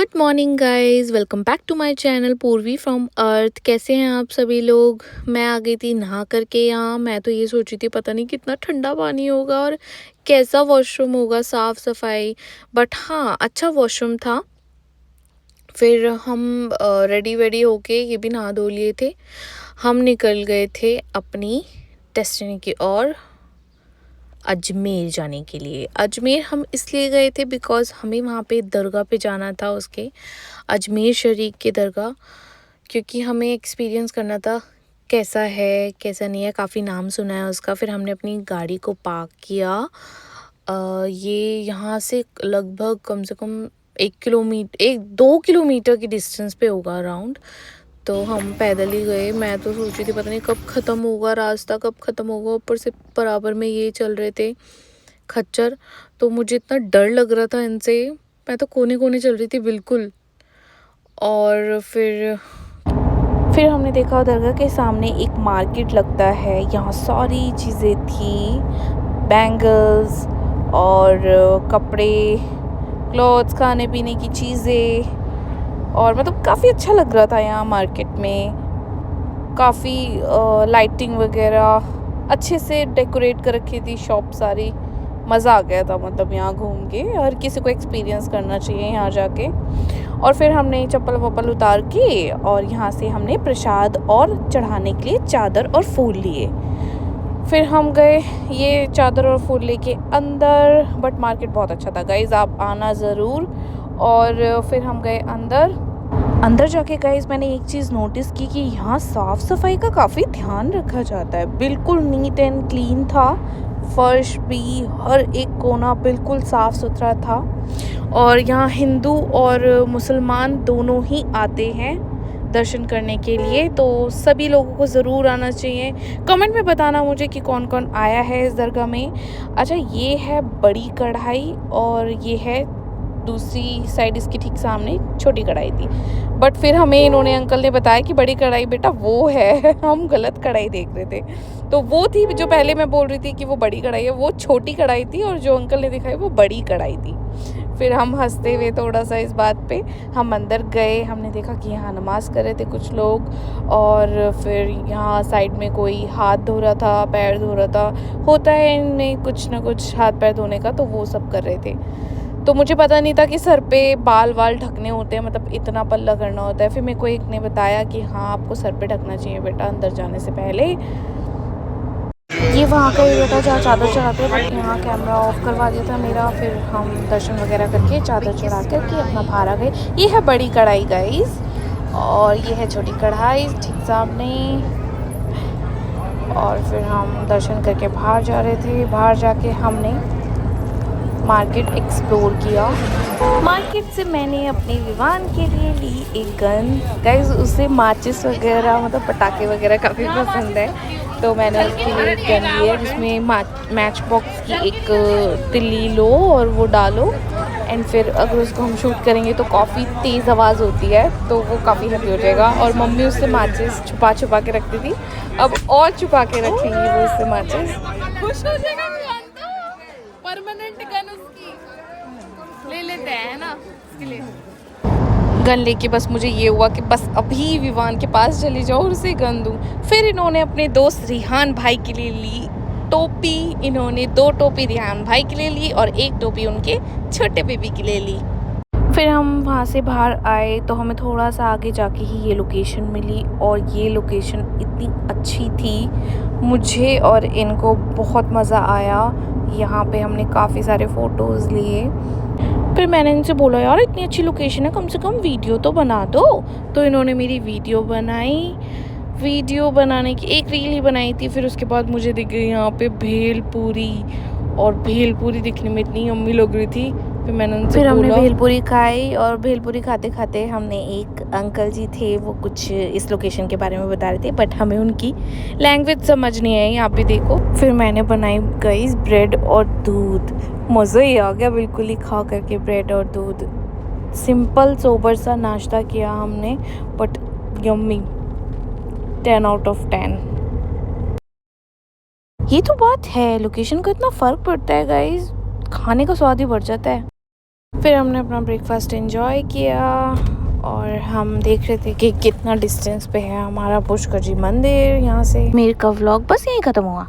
Good morning guys, welcome back to my channel Purvi from Earth. कैसे हैं आप सभी लोग। मैं आ गई थी नहा करके यहाँ। मैं तो ये सोची थी पता नहीं कितना ठंडा पानी होगा और कैसा वॉशरूम होगा, साफ़ सफाई। बट हाँ, अच्छा वॉशरूम था। फिर हम रेडी वेडी होके, ये भी नहा धो लिए थे, हम निकल गए थे अपनी डेस्टिनी की ओर, अजमेर जाने के लिए। अजमेर हम इसलिए गए थे बिकॉज़ हमें वहाँ पे दरगाह पे जाना था, उसके अजमेर शरीफ के दरगाह, क्योंकि हमें एक्सपीरियंस करना था कैसा है कैसा नहीं है। काफ़ी नाम सुना है उसका। फिर हमने अपनी गाड़ी को पार्क किया। ये यहाँ से लगभग कम से कम 1-2 किलोमीटर की डिस्टेंस पे होगा अराउंड। तो हम पैदल ही गए। मैं तो सोची थी पता नहीं कब ख़त्म होगा रास्ता, कब ख़त्म होगा। ऊपर से बराबर में ये चल रहे थे खच्चर, तो मुझे इतना डर लग रहा था इनसे। मैं तो कोने कोने चल रही थी बिल्कुल। और फिर हमने देखा दरगाह के सामने एक मार्केट लगता है, यहाँ सारी चीज़ें थी, बैंगल्स और कपड़े, क्लॉथ्स, खाने पीने की चीज़ें। और मतलब काफ़ी अच्छा लग रहा था यहाँ मार्केट में। काफ़ी लाइटिंग वगैरह अच्छे से डेकोरेट कर रखी थी शॉप सारी। मज़ा आ गया था मतलब यहाँ घूम के। हर किसी को एक्सपीरियंस करना चाहिए यहाँ जाके। और फिर हमने चप्पल वप्पल उतार के और यहाँ से हमने प्रसाद और चढ़ाने के लिए चादर और फूल लिए। फिर हम गए ये चादर और फूल लेके अंदर। बट मार्केट बहुत अच्छा था गाइज़, आप आना ज़रूर। और फिर हम गए अंदर जाके गाइस मैंने एक चीज़ नोटिस की कि यहाँ साफ़ सफाई का काफ़ी ध्यान रखा जाता है। बिल्कुल नीट एंड क्लीन था, फर्श भी, हर एक कोना बिल्कुल साफ़ सुथरा था। और यहाँ हिंदू और मुसलमान दोनों ही आते हैं दर्शन करने के लिए, तो सभी लोगों को ज़रूर आना चाहिए। कमेंट में बताना मुझे कि कौन कौन आया है इस दरगाह में। अच्छा, ये है बड़ी कढ़ाई और ये है दूसरी साइड, इसकी ठीक सामने छोटी कढ़ाई थी। बट फिर हमें इन्होंने, अंकल ने बताया कि बड़ी कढ़ाई बेटा वो है। हम गलत कढ़ाई देख रहे थे। तो वो थी जो पहले मैं बोल रही थी कि वो बड़ी कढ़ाई है, वो छोटी कढ़ाई थी, और जो अंकल ने दिखाई वो बड़ी कढ़ाई थी। फिर हम हंसते हुए थोड़ा सा इस बात पे हम अंदर गए। हमने देखा कि यहाँ नमाज़ कर रहे थे कुछ लोग, और फिर यहाँ साइड में कोई हाथ धो रहा था, पैर धो रहा था। होता है इनमें कुछ ना कुछ हाथ पैर धोने का, तो वो सब कर रहे थे। तो मुझे पता नहीं था कि सर पे बाल वाल ढकने होते हैं, मतलब इतना पल्ला करना होता है। फिर मेरे को एक ने बताया कि हाँ, आपको सर पे ढकना चाहिए बेटा अंदर जाने से पहले। ये वहाँ का एरिया था जहाँ चादर चढ़ाते हैं, बट यहाँ कैमरा ऑफ करवा दिया था मेरा। फिर हम दर्शन वगैरह करके चादर चढ़ा करके अपना बाहर आ गए। ये है बड़ी कढ़ाई गाइस, और ये है छोटी कढ़ाई ठीक सामने। और फिर हम दर्शन करके बाहर जा रहे थे। बाहर जाके हमने मार्केट एक्सप्लोर किया। मार्केट से मैंने अपने विवान के लिए ली एक गन गाइस। उसे माचिस वगैरह मतलब पटाखे वगैरह काफ़ी पसंद है, तो मैंने उसके लिए एक गन ली है जिसमें मैच बॉक्स की एक तिल्ली लो और वो डालो, एंड फिर अगर उसको हम शूट करेंगे तो काफ़ी तेज़ आवाज़ होती है, तो वो काफ़ी हैवी हो जाएगा। और मम्मी उससे माचिस छुपा छुपा के रखती थी, अब और छुपा के रखेंगी वो उससे माचिस। खुश हो जाएगा परमानेंट गन उसकी ले लेते हैं ना, इसके लिए गन लेके बस मुझे ये हुआ कि बस अभी विवान के पास चली जाओ और उसे गन दूँ। फिर इन्होंने अपने दोस्त रिहान भाई के लिए ली टोपी। इन्होंने 2 टोपी रिहान भाई के लिए ली और 1 टोपी उनके छोटे बेबी के लिए ली। फिर हम वहाँ से बाहर आए तो हमें थोड़ा सा आगे जाके ही ये लोकेशन मिली, और ये लोकेशन इतनी अच्छी थी, मुझे और इनको बहुत मज़ा आया। यहाँ पे हमने काफ़ी सारे फ़ोटोज़ लिए। फिर मैंने इनसे बोला यार इतनी अच्छी लोकेशन है, कम से कम वीडियो तो बना दो। तो इन्होंने मेरी वीडियो बनाई। वीडियो बनाने की एक रील ही बनाई थी। फिर उसके बाद मुझे दिख गई यहाँ पे भेलपूरी, और भेलपूरी दिखने में इतनी यम्मी लग रही थी। फिर मैंने उनसे बोला, हमने भेलपूरी खाई, और भेलपूरी खाते खाते हमने, एक अंकल जी थे वो कुछ इस लोकेशन के बारे में बता रहे थे, बट हमें उनकी लैंग्वेज समझ नहीं आई, आप भी देखो। फिर मैंने बनाई गाइस ब्रेड और दूध। मज़ा ही आ गया बिल्कुल ही खा करके ब्रेड और दूध। सिंपल सोबर सा नाश्ता किया हमने, बट यम्मी, 10 आउट ऑफ 10। ये तो बात है, लोकेशन का इतना फ़र्क पड़ता है गाइस, खाने का स्वाद ही बढ़ जाता है। फिर हमने अपना ब्रेकफास्ट एंजॉय किया और हम देख रहे थे कि कितना डिस्टेंस पे है हमारा पुष्कर जी मंदिर यहाँ से। मेरे का व्लॉग बस यहीं ख़त्म हुआ।